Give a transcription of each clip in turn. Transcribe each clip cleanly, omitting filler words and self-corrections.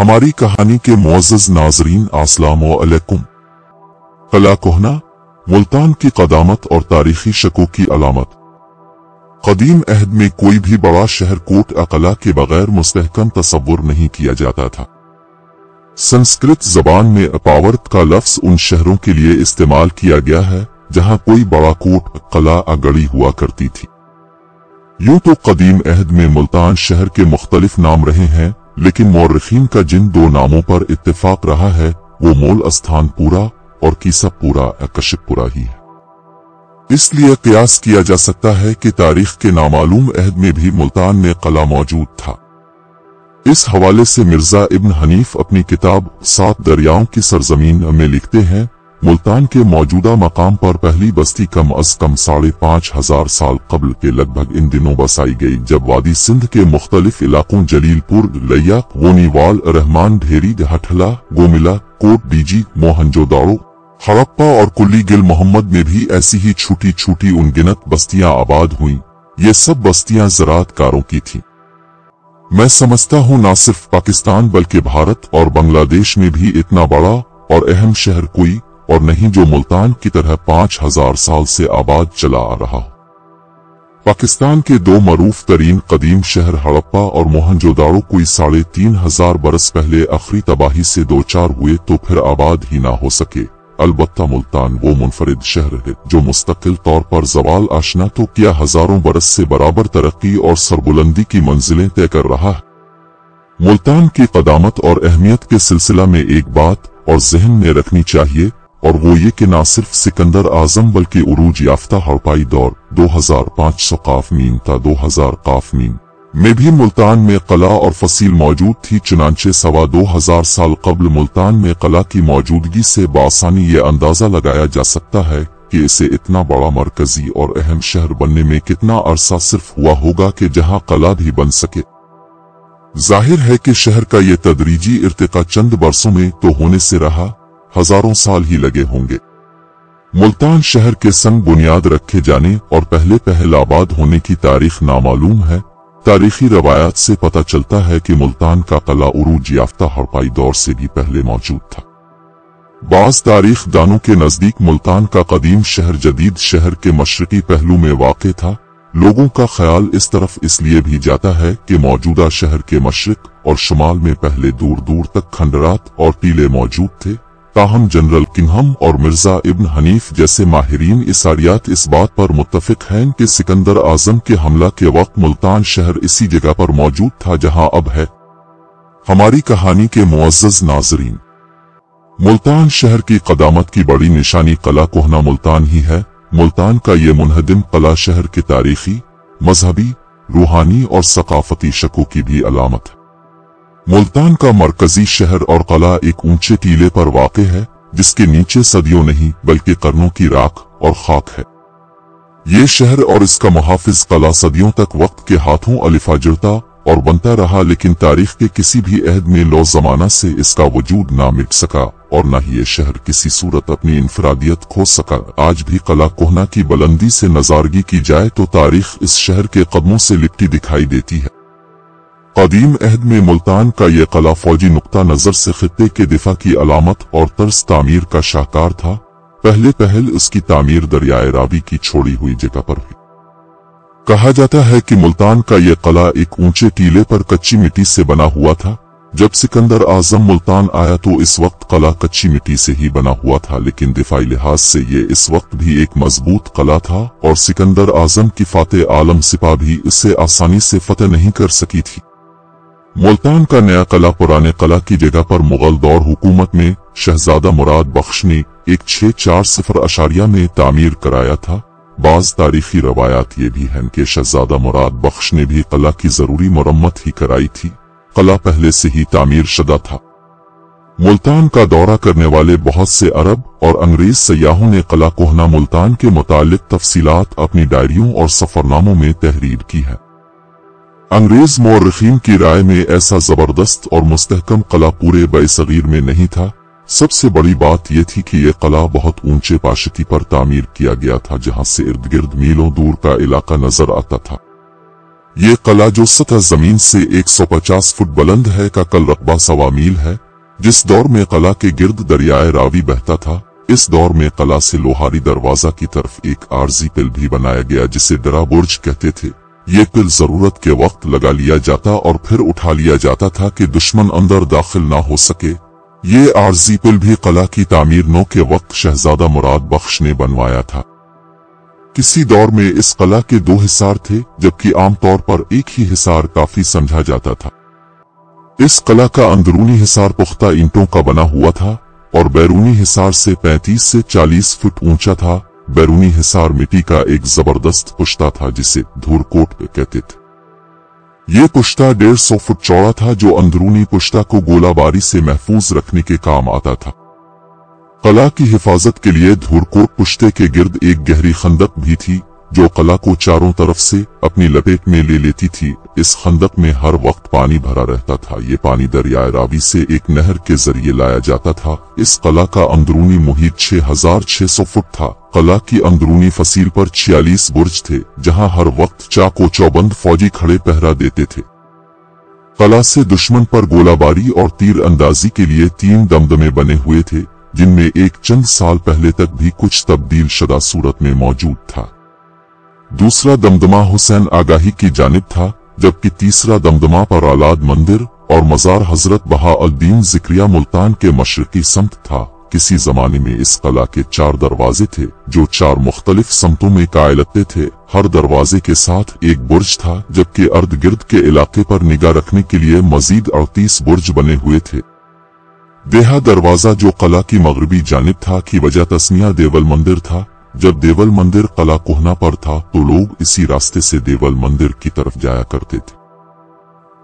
हमारी कहानी के मुअज़्ज़ज़ नाज़रीन अस्सलामु अलैकुम। कला कोहना मुल्तान की क़दामत और तारीखी शकों की अलामत। क़दीम अहद में कोई भी बड़ा शहर कोट अक़ला के बगैर मुस्तहकम तसव्वुर नहीं किया जाता था। संस्कृत जबान में अपावर्त का लफ्ज़ उन शहरों के लिए इस्तेमाल किया गया है जहां कोई बड़ा कोट क़ला अगड़ी हुआ करती थी। यूं तो क़दीम अहद में मुल्तान शहर के मुख्तलिफ नाम रहे हैं, लेकिन मौर्रिखीन का जिन दो नामों पर इत्तेफाक रहा है वो मोल स्थानपुरा और कीसबपुरा कशिपपुरा ही है। इसलिए क़ियास किया जा सकता है कि तारीख के नामालूम अहद में भी मुल्तान में क़ला मौजूद था। इस हवाले से मिर्जा इब्न हनीफ अपनी किताब 7 दरियाओं की सरजमीन में लिखते हैं, मुल्तान के मौजूदा मकाम पर पहली बस्ती कम अज कम 5,500 साल कब्ल के लगभग इन दिनों बसाई गई, जब वादी सिंध के मुख्तलिफ इलाकों जलीलपुर, लैया, गोनीवाल, रहमान ढेरी, हठला, गोमिला, कोट डीजी, मोहनजोदाड़ो, हड़प्पा और कुल्ली गिल मोहम्मद में भी ऐसी ही छोटी छोटी अनगिनत बस्तियां आबाद हुईं। ये सब बस्तियां ज़राअतकारों की थीं। मैं समझता हूँ न सिर्फ पाकिस्तान बल्कि भारत और बांग्लादेश में भी इतना बड़ा और अहम शहर कोई और नहीं जो मुल्तान की तरह 5,000 साल से आबाद चला आ रहा हो। पाकिस्तान के दो मरूफ तरीन कदीम शहर हड़प्पा और मोहनजोदाड़ो कोई 3,500 बरस पहले आखिरी तबाही से दो चार हुए तो फिर आबाद ही ना हो सके। अलबत्ता मुल्तान वो मुनफरिद शहर है जो मुस्तकिल तौर पर ज़वाल आशना तो किया हजारों बरस से बराबर तरक्की और सरबुलंदी की मंजिलें तय कर रहा है। मुल्तान की क़दामत और अहमियत के सिलसिला में एक बात और ज़हन में रखनी चाहिए, और वो ये कि न सिर्फ सिकंदर आजम बल्कि उरूज याफ्ता हड़प्पाई दौर 2500 काफ मीन था 2000 काफ मीन में भी मुल्तान में क़ला और फसील मौजूद थी। चुनांचे 2,2500 साल कब्ल मुल्तान में क़ला की मौजूदगी से बासानी ये अंदाजा लगाया जा सकता है कि इसे इतना बड़ा मरकजी और अहम शहर बनने में कितना अरसा सिर्फ हुआ होगा कि जहां क़ला भी बन सके। जाहिर है कि शहर का ये तदरीजी इर्तिका चंद बरसों में तो होने से रहा, हजारों साल ही लगे होंगे। मुल्तान शहर के संग बुनियाद रखे जाने और पहले आबाद होने की तारीख नामालूम है। तारीखी रवायात से पता चलता है कि मुल्तान का क़ला उरूज याफ्ता हड़प्पाई दौर से भी पहले मौजूद था। बाज़ तारीख दानों के नजदीक मुल्तान का कदीम शहर जदीद शहर के मशरकी पहलू में वाक़े था। लोगों का ख्याल इस तरफ इसलिए भी जाता है कि मौजूदा शहर के मशरिक और शुमाल में पहले दूर दूर तक खंडरात और टीले मौजूद थे। ताहम जनरल किंघम और मिर्जा इब्न हनीफ जैसे माहिरीन इसारियात इस बात पर मुत्तफिक हैं कि सिकंदर आजम के हमला के वक्त मुल्तान शहर इसी जगह पर मौजूद था जहां अब है। हमारी कहानी के मुअज़्ज़ज़ नाज़रीन, मुल्तान शहर की क़दामत की बड़ी निशानी क़ला कोहना मुल्तान ही है। मुल्तान का ये मुनहदिम क़ला शहर के तारीखी, मजहबी, रूहानी और सकाफती शकों की भी अलामत है। मुल्तान का मरकजी शहर और क़ला एक ऊंचे टीले पर वाक़े है जिसके नीचे सदियों नहीं बल्कि कर्नों की राख और खाक है। ये शहर और इसका मुहाफिज क़ला सदियों तक वक्त के हाथों अलिफा जुड़ता और बनता रहा, लेकिन तारीख के किसी भी अहद में लो ज़माना से इसका वजूद ना मिट सका और न ही ये शहर किसी सूरत अपनी इनफरादियत खो सका। आज भी क़ला कोहना की बुलंदी से नज़ारगी की जाए तो तारीख इस शहर के कदमों से लिपटी दिखाई देती है। कदीम अहद में मुल्तान का ये क़ला फौजी नुक्ता नज़र से खित्ते के दिफा की अलामत और तर्ज तामीर का शाहकार था। पहल उसकी तामीर दरियाए रावी की छोड़ी हुई जगह पर हुई। कहा जाता है कि मुल्तान का ये क़ला एक ऊंचे टीले पर कच्ची मिट्टी से बना हुआ था। जब सिकंदर आजम मुल्तान आया तो इस वक्त क़ला कच्ची मिट्टी से ही बना हुआ था, लेकिन दिफाई लिहाज से ये इस वक्त भी एक मजबूत क़ला था और सिकंदर आजम की फाते आलम सिपा भी इसे आसानी से फतेह नहीं कर सकी थी। मुल्तान का नया क़ला पुराने क़ला की जगह पर मुगल दौर हुकूमत में शहजादा मुराद बख्श ने 1640 में तामीर कराया था। बाज़ तारीखी रवायात ये भी हैं कि शहजादा मुराद बख्श ने भी क़ला की जरूरी मरम्मत ही कराई थी। क़ला पहले से ही तामीर शुदा था। मुल्तान का दौरा करने वाले बहुत से अरब और अंग्रेज सयाहों ने क़ला कोहना मुल्तान के मुतालिक तफसीलात अपनी डायरियों और सफरनामों में तहरीर की है। अंग्रेज मौर्रिखीन की राय में ऐसा जबरदस्त और मुस्तहकम क़ला पूरे बरसगीर में नहीं था। सबसे बड़ी बात यह थी कि यह क़ला बहुत ऊंचे पाशती पर तामीर किया गया था जहां से इर्द गिर्द मीलों दूर का इलाका नजर आता था। ये कला जो सतह जमीन से 150 फुट बुलंद है का कल रकबा 1.25 मील है। जिस दौर में कला के गिर्द दरियाए रावी बहता था, इस दौर में कला से लोहारी दरवाजा की तरफ एक आरजी पिल भी बनाया गया जिसे डरा बुर्ज कहते थे। ये पिल जरूरत के वक्त लगा लिया जाता और फिर उठा लिया जाता था कि दुश्मन अंदर दाखिल ना हो सके। ये आरजी पिल भी कला की तामीर नौ के वक्त शहजादा मुराद बख्श ने बनवाया था। किसी दौर में इस कला के 2 हिसार थे, जबकि आमतौर पर एक ही हिसार काफी समझा जाता था। इस कला का अंदरूनी हिसार पुख्ता ईंटों का बना हुआ था और बैरूनी हिसार से 35 से 40 फुट ऊंचा था। बैरूनी हिसार मिट्टी का एक जबरदस्त पुश्ता था जिसे धूरकोट कहते थे। ये पुश्ता 150 फुट चौड़ा था जो अंदरूनी पुश्ता को गोलाबारी से महफूज रखने के काम आता था। कला की हिफाजत के लिए धूरकोट पुश्ते के गिर्द एक गहरी खंदक भी थी जो कला को चारों तरफ से अपनी लपेट में ले लेती थी। इस खंदक में हर वक्त पानी भरा रहता था। ये पानी दरियाए रावी से एक नहर के जरिए लाया जाता था। इस कला का अंदरूनी मुहित 6600 फुट था। कला की अंदरूनी फसील पर 46 बुर्ज थे जहां हर वक्त चाको चौबंद फौजी खड़े पहरा देते थे। कला से दुश्मन पर गोलाबारी और तीर अंदाजी के लिए 3 दमदमे बने हुए थे जिनमें एक चंद साल पहले तक भी कुछ तब्दील शुदा सूरत में मौजूद था। दूसरा दमदमा हुसैन आगाही की जानिब था, जबकि तीसरा दमदमा पर औलाद मंदिर और मजार हजरत बहाउद्दीन जिक्रिया मुल्तान के मशरकी समत था। किसी जमाने में इस कला के 4 दरवाजे थे जो 4 मुख्तलिफ समतों में कायलते थे। हर दरवाजे के साथ एक बुर्ज था, जबकि अर्द गिर्द के इलाके पर निगाह रखने के लिए मजीद 38 बुर्ज बने हुए थे। देहा दरवाजा जो कला की मगरबी जानिब था की वजह तस्मिया देवल मंदिर था। जब देवल मंदिर कला कोहना पर था तो लोग इसी रास्ते से देवल मंदिर की तरफ जाया करते थे।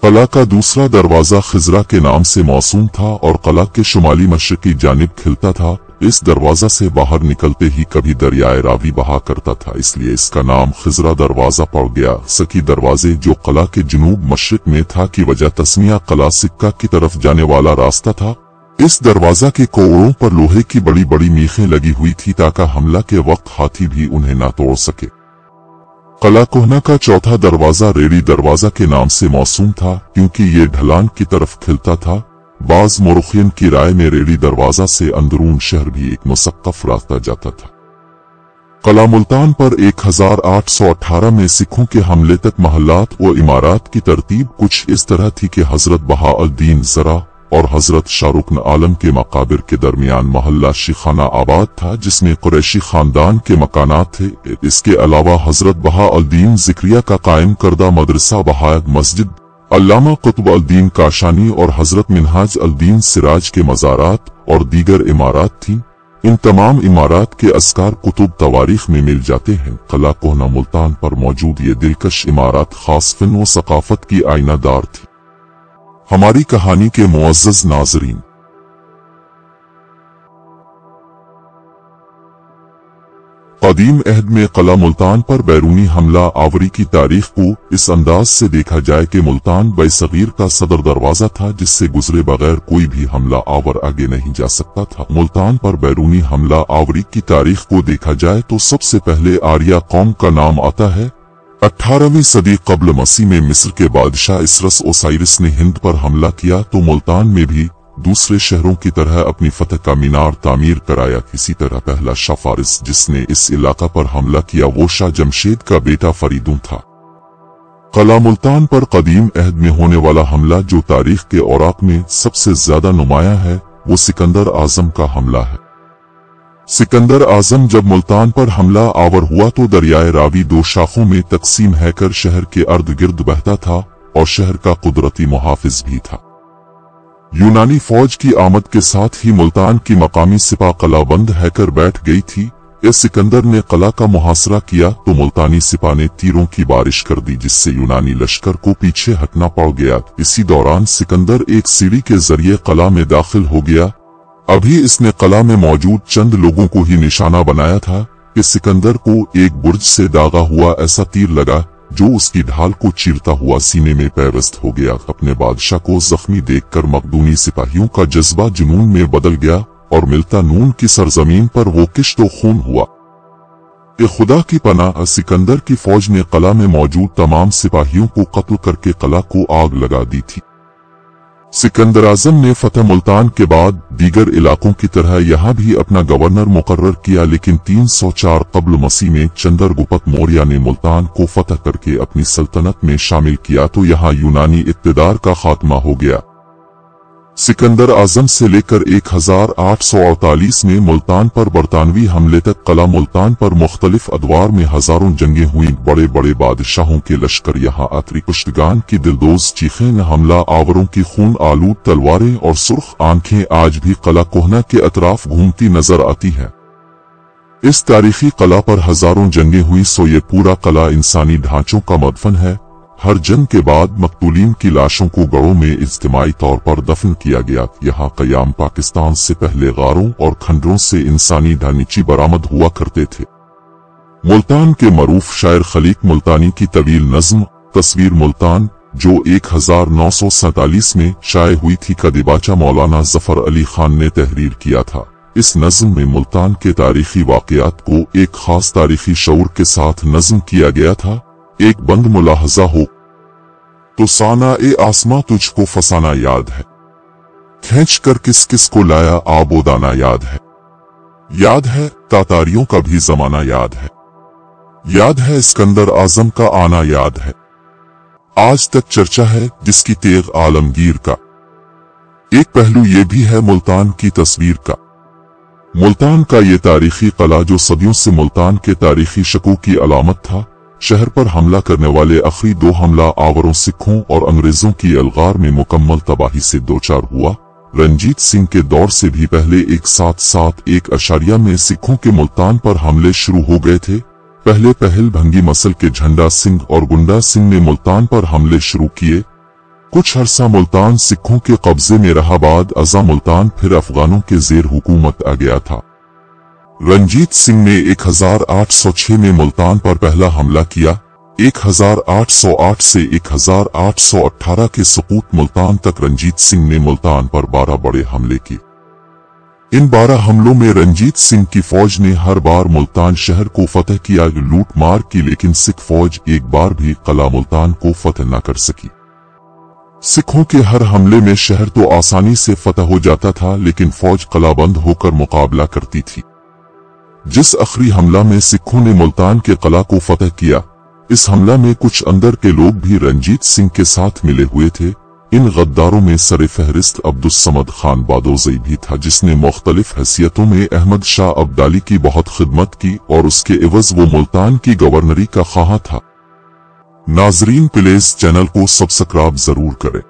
कला का दूसरा दरवाजा खिजरा के नाम से मौसूम था और कला के शुमाली मशरकी जानिब खिलता था। इस दरवाजा से बाहर निकलते ही कभी दरियाए रावी बहा करता था, इसलिए इसका नाम खिजरा दरवाजा पड़ गया। सकी दरवाजे जो कला के जुनूब मशरिक में था की वजह तस्मिया कला सिक्का की तरफ जाने वाला रास्ता था। इस दरवाजा के कोड़ों पर लोहे की बड़ी बड़ी मीखें लगी हुई थी ताकि हमला के वक्त हाथी भी उन्हें ना तोड़ सके। कला कोहना का चौथा दरवाजा रेड़ी दरवाजा के नाम से मौसूम था क्योंकि ये ढलान की तरफ खिलता था। बाज मुरखियन की राय में रेड़ी दरवाजा से अंदरून शहर भी एक मुसक्कफ रास्ता जाता था। कला मुल्तान पर 1818 में सिखों के हमले तक महल्लात व इमारात की तरतीब कुछ इस तरह थी कि हजरत बहाउद्दीन जरा और हजरत शाहरुख आलम के मकाबिर के दरमियान मोहल्ला शिखाना आबाद था जिसमें कुरैशी खानदान के मकानात थे। इसके अलावा हजरत बहाउद्दीन जिक्रिया का कायम करदा मदरसा बहायत मस्जिद, अल्लामा कुतुबुद्दीन काशानी और हजरत मिनहाज अल-दीन सिराज के मज़ारात और दीगर इमारात थीं। इन तमाम इमारात के अस्कार कुतुब तवारीख में मिल जाते हैं। कला कोहना मुल्तान पर मौजूद ये दिलकश इमारात खास फ़न व सकाफत की आईनादार थी। हमारी कहानी के मुअज़्ज़ज़ नाज़रीन, कदीम अहद में कला मुल्तान पर बैरूनी हमला आवरी की तारीख को इस अंदाज से देखा जाए कि मुल्तान बैसगीर का सदर दरवाजा था जिससे गुजरे बगैर कोई भी हमला आवर आगे नहीं जा सकता था। मुल्तान पर बैरूनी हमला आवरी की तारीख को देखा जाए तो सबसे पहले आर्या कौम का नाम आता है। 18वीं सदी कब्ल मसीह में मिस्र के बादशाह इसरस ओसाइरिस ने हिंद पर हमला किया तो मुल्तान में भी दूसरे शहरों की तरह अपनी फतह का मीनार तामीर कराया। इसी तरह पहला शाह फारिस जिसने इस इलाका पर हमला किया वो शाह जमशेद का बेटा फरीदून था। कला मुल्तान पर कदीम अहद में होने वाला हमला जो तारीख के औराक में सबसे ज्यादा नुमाया है वो सिकंदर आजम का हमला है। सिकंदर आजम जब मुल्तान पर हमला आवर हुआ तो दरियाए रावी 2 शाखों में तकसीम हैकर शहर के अर्द गिर्द बहता था और शहर का कुदरती मुहाफिज भी था। यूनानी फौज की आमद के साथ ही मुल्तान की मकामी सिपा कलाबंद हैकर बैठ गई थी। इस सिकंदर ने कला का मुहासरा किया तो मुल्तानी सिपा ने तीरों की बारिश कर दी जिससे यूनानी लश्कर को पीछे हटना पड़ गया। इसी दौरान सिकंदर एक सीढ़ी के जरिए कला में दाखिल हो गया। अभी इसने कला में मौजूद चंद लोगों को ही निशाना बनाया था कि सिकंदर को एक बुर्ज से दागा हुआ ऐसा तीर लगा जो उसकी ढाल को चीरता हुआ सीने में पैवस्त हो गया। अपने बादशाह को जख्मी देखकर मकदूनी सिपाहियों का जज्बा जुनून में बदल गया और मिल्ता नून की सरजमीन पर वो किश्तो खून हुआ। कि खुदा की पनाह, सिकंदर की फौज ने कला में मौजूद तमाम सिपाहियों को कत्ल करके कला को आग लगा दी थी। सिकंदर आजम ने फतह मुल्तान के बाद दीगर इलाकों की तरह यहाँ भी अपना गवर्नर मुकर्रर किया, लेकिन 304 कब्ल मसीह में चंद्रगुप्त मौर्य ने मुल्तान को फतह करके अपनी सल्तनत में शामिल किया तो यहाँ यूनानी इक़्तिदार का खात्मा हो गया। सिकंदर आजम से लेकर 1848 में मुल्तान पर बरतानवी हमले तक कला मुल्तान पर मुख्तलिफ अदवार में हजारों जंगें हुई। बड़े बड़े बादशाहों के लश्कर यहाँ आतरी कुश्तगान की दिलदोज चीखें, हमला आवरों की खून आलूद तलवारें और सुर्ख आंखें आज भी कला कोहना के अतराफ घूमती नजर आती है। इस तारीखी कला पर हजारों जंगें हुई, सो ये पूरा कला इंसानी ढांचों का मदफन है। हर जंग के बाद मकतूलीन की लाशों को गढ़ों में इज्तिमाई तौर पर दफन किया गया। यहाँ कयाम पाकिस्तान से पहले गारों और खंडरों से इंसानी ढांचे बरामद हुआ करते थे। मुल्तान के मरूफ शायर खलीक मुल्तानी की तवील नज्म तस्वीर मुल्तान, जो 1947 में शाये हुई थी, का दिबाचा मौलाना जफर अली खान ने तहरीर किया था। इस नज्म में मुल्तान के तारीखी वाक़यात को एक खास तारीखी शऊर के साथ नज्म किया गया था। एक बंद मुलाहजा हो तो साना ए आसमां तुझको फसाना याद है, खींच कर किस किस को लाया आबोदाना याद है तातारियों का भी जमाना याद है सिकंदर आजम का आना याद है, आज तक चर्चा है जिसकी तेग आलमगीर का। एक पहलू ये भी है मुल्तान की तस्वीर का। मुल्तान का ये तारीखी कला जो सदियों से मुल्तान के तारीखी शकूक की अलामत था, शहर पर हमला करने वाले आखिरी 2 हमला आवरों सिखों और अंग्रेजों की अलगार में मुकम्मल तबाही से दोचार हुआ। रंजीत सिंह के दौर से भी पहले 1771 में सिखों के मुल्तान पर हमले शुरू हो गए थे। पहले पहल भंगी मसल के झंडा सिंह और गुंडा सिंह ने मुल्तान पर हमले शुरू किए। कुछ अरसा मुल्तान सिखों के कब्जे में रहा, बाद अज़ा मुल्तान फिर अफगानों के जेर हुकूमत आ गया था। रंजीत सिंह ने 1806 में मुल्तान पर पहला हमला किया। 1808 से 1818 के सुकूत मुल्तान तक रंजीत सिंह ने मुल्तान पर 12 बड़े हमले किए। इन 12 हमलों में रंजीत सिंह की फौज ने हर बार मुल्तान शहर को फतह किया, लूट मार की, लेकिन सिख फौज एक बार भी कला मुल्तान को फतह न कर सकी। सिखों के हर हमले में शहर तो आसानी से फतह हो जाता था, लेकिन फौज कलाबंद होकर मुकाबला करती थी। जिस आखिरी हमला में सिखों ने मुल्तान के कला को फतह किया, इस हमला में कुछ अंदर के लोग भी रंजीत सिंह के साथ मिले हुए थे। इन गद्दारों में सरे फहरिस्त अब्दुस्समद खान बादोज़ई भी था, जिसने मुख्तलिफ हैसियतों में अहमद शाह अब्दाली की बहुत खिदमत की और उसके एवज वो मुल्तान की गवर्नरी का ख्वाह था। नाजरीन, प्लीज चैनल को सब्सक्राइब जरूर करें।